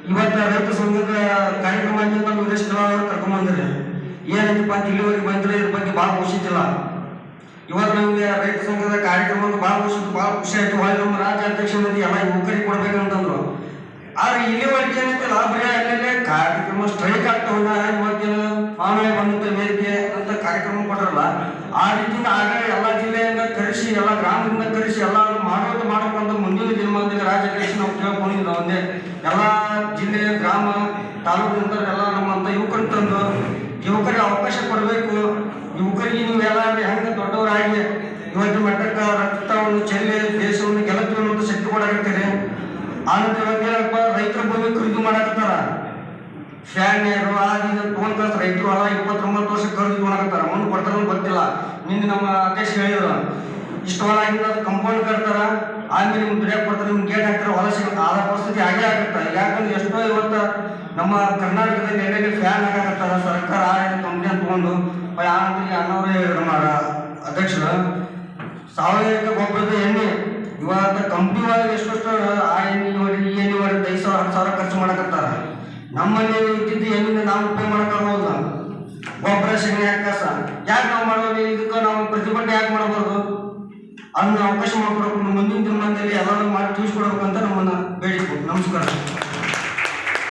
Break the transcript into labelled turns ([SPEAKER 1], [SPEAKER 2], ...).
[SPEAKER 1] ಇವತ್ತು ರೈತ ಸಂಘದ ಕಾರ್ಯಕ್ರಮ ನಮ್ಮ ವೀರೇಶ್ ಅವರು ಕರ್ಕೊಂಡ್ಬಂದ್ರಿ ಏನಂತಪ್ಪ ಅಂತ ಇಲ್ಲಿವರೆಗೆ ಬಂದ್ರೆ ಇದ್ರ ಬಗ್ಗೆ ಭಾಳ ಖುಷಿತಿಲ್ಲ. ಇವತ್ತು ನಮಗೆ ರೈತ ಸಂಘದ ಕಾರ್ಯಕ್ರಮ ಭಾಳ ಖುಷಿ ಆಯ್ತು. ಹೊಳ್ಳಿ ನಮ್ಮ ರಾಜ್ಯಾಧ್ಯಕ್ಷ ಮಂದಿ ಎಲ್ಲ ಯುವಕರಿಗೆ ಕೊಡ್ಬೇಕಂತಂದ್ರು. ಆದ್ರೆ ಇಲ್ಲಿವರೆಗೆ ಏನಂತಿಲ್ಲ, ಬರೀ ಅಲ್ಲೇ ಕಾರ್ಯಕ್ರಮ ಸ್ಟ್ರೈಕ್ ಆಗ್ತಾವಲ್ಲ, ಇವತ್ತಿನ ಆನ್ಲೈನ್ ಬಂದಂತ ವೇದಿಕೆ ಅಂತ ಕಾರ್ಯಕ್ರಮ ಕೊಟ್ಟರಲ್ಲ, ಆ ರೀತಿಯಿಂದ ಆಗ ಎಲ್ಲ ಜಿಲ್ಲೆಯಿಂದ ಕರೆಸಿ ಎಲ್ಲ ಗ್ರಾಮದಿಂದ ಕರೆಸಿ ಎಲ್ಲ ಮಾಡ್ಬೇಕಂತ ಮುಂದಿನ ದಿನಮಾನದಲ್ಲಿ ರಾಜ್ಯಾಧ್ಯಕ್ಷ ನಾವು ಕೇಳ್ಕೊಂಡಿದ್ದ ಒಂದೇ ಎಲ್ಲ ಜಿಲ್ಲೆ ಗ್ರಾಮ ತಾಲೂಕಿನಿಂದ ಎಲ್ಲ ನಮ್ಮಂತ ಯುವಕರು ತಂದು ಯುವಕರಿಗೆ ಅವಕಾಶ ಕೊಡಬೇಕು. ಯುವಕರಿಗೆ ನೀವೆಲ್ಲ ಹೆಂಗೆ ದೊಡ್ಡವರಾಗಿ ಇವತ್ತು ಮಟ್ಟಕ್ಕೆ ರಕ್ತವನ್ನು ಚೆಲ್ಲಿ ದೇಶವನ್ನು ಗೆಲ್ಲುತ್ತೀವಿ ಅನ್ನೋದು ಶಕ್ತಿ ಕೊಡಾಕತ್ತೀರಿ. ಆನಂತರ ಇವತ್ತೇನಪ್ಪ, ರೈತರ ಭೂಮಿ ಖರೀದಿ ಮಾಡಕತ್ತಾರ, ಫ್ಯಾನ್ಯರು ಆದಿನ ತೊಗೊಂಡ್ ರೈತರು ಅಲ್ಲ 29 ವರ್ಷ ಖರೀದಿ ಮಾಡಕತ್ತಾರ. ಮುಂದೆ ಕೊಡ್ತಾರ ಗೊತ್ತಿಲ್ಲ. ನಿನ್ನೆ ನಮ್ಮ ಅಧ್ಯಕ್ಷ ಹೇಳಿದ್ರು, ಇಷ್ಟು ಹೊಲ ಆಗಿಂದ ಕಂಪೌಂಡ್ ಕಟ್ತಾರ, ಆಮೇಲೆ ನಿಮ್ಗೆ ದುಡಿಯಾಕ ಕೊಡ್ತಾರೆ, ನಿಮ್ಗೆ ಗೇಟ್ ಹಾಕ್ತಾರೆ, ಹೊಲ ಸಿಗುತ್ತೆ. ಆದ ಪರಿಸ್ಥಿತಿ ಆಗೇ ಆಗುತ್ತೆ. ಯಾಕಂದ್ರೆ ಎಷ್ಟೋ ಇವತ್ತು ನಮ್ಮ ಕರ್ನಾಟಕದಲ್ಲಿ ಎಲ್ಲೆಲ್ಲಿ ಫ್ಯಾನ್ ಹಾಕತ್ತಾರ ಸರ್ಕಾರ ಕಂಪ್ನಿ ಅಂತ ತಗೊಂಡು. ಆನಂತರ ಅನ್ನೋರೇ ನಮ್ಮ ಅಧ್ಯಕ್ಷರು ಸಾವಯವ ಗೊಬ್ಬರದ ಎಣ್ಣೆ ಇವತ್ತು ಕಂಪ್ನಿ ಒಳಗೆ ಎಷ್ಟೆಷ್ಟು ಆ ಎಣ್ಣೆ ನೋಡಿ ಈ ಎಣ್ಣೆ ಮಾಡಿ 5,000-10,000 ಖರ್ಚು ಮಾಡಕತ್ತಾರ. ನಮ್ಮಲ್ಲಿ ಇದ್ದಿದ್ದು ಎಣ್ಣೆನ ನಾವು ಉಪಯೋಗ ಮಾಡಕ್ಕಾಗೋಲ್ಲ. ಗೊಬ್ಬರ ಸಗಣಿ ಹಾಕಸ ಯಾಕೆ ನಾವು ಮಾಡೋದು? ಇದಕ್ಕೆ ನಾವು ಪ್ರತಿಭಟನೆ ಯಾಕೆ ಮಾಡಬಾರ್ದು? ಅದನ್ನ ಅವಕಾಶ ಮಾಡ್ಕೊಡ್ಬೇಕು. ಮುಂದಿನ ದಿನಮಾನದಲ್ಲಿ ಎಲ್ಲರೂ ಮಾಡಿ ತಿಳಿಸ್ಕೊಡ್ಬೇಕಂತ ನಮ್ಮನ್ನ ಬೇಡಿಕೊಂಡು. ನಮಸ್ಕಾರ.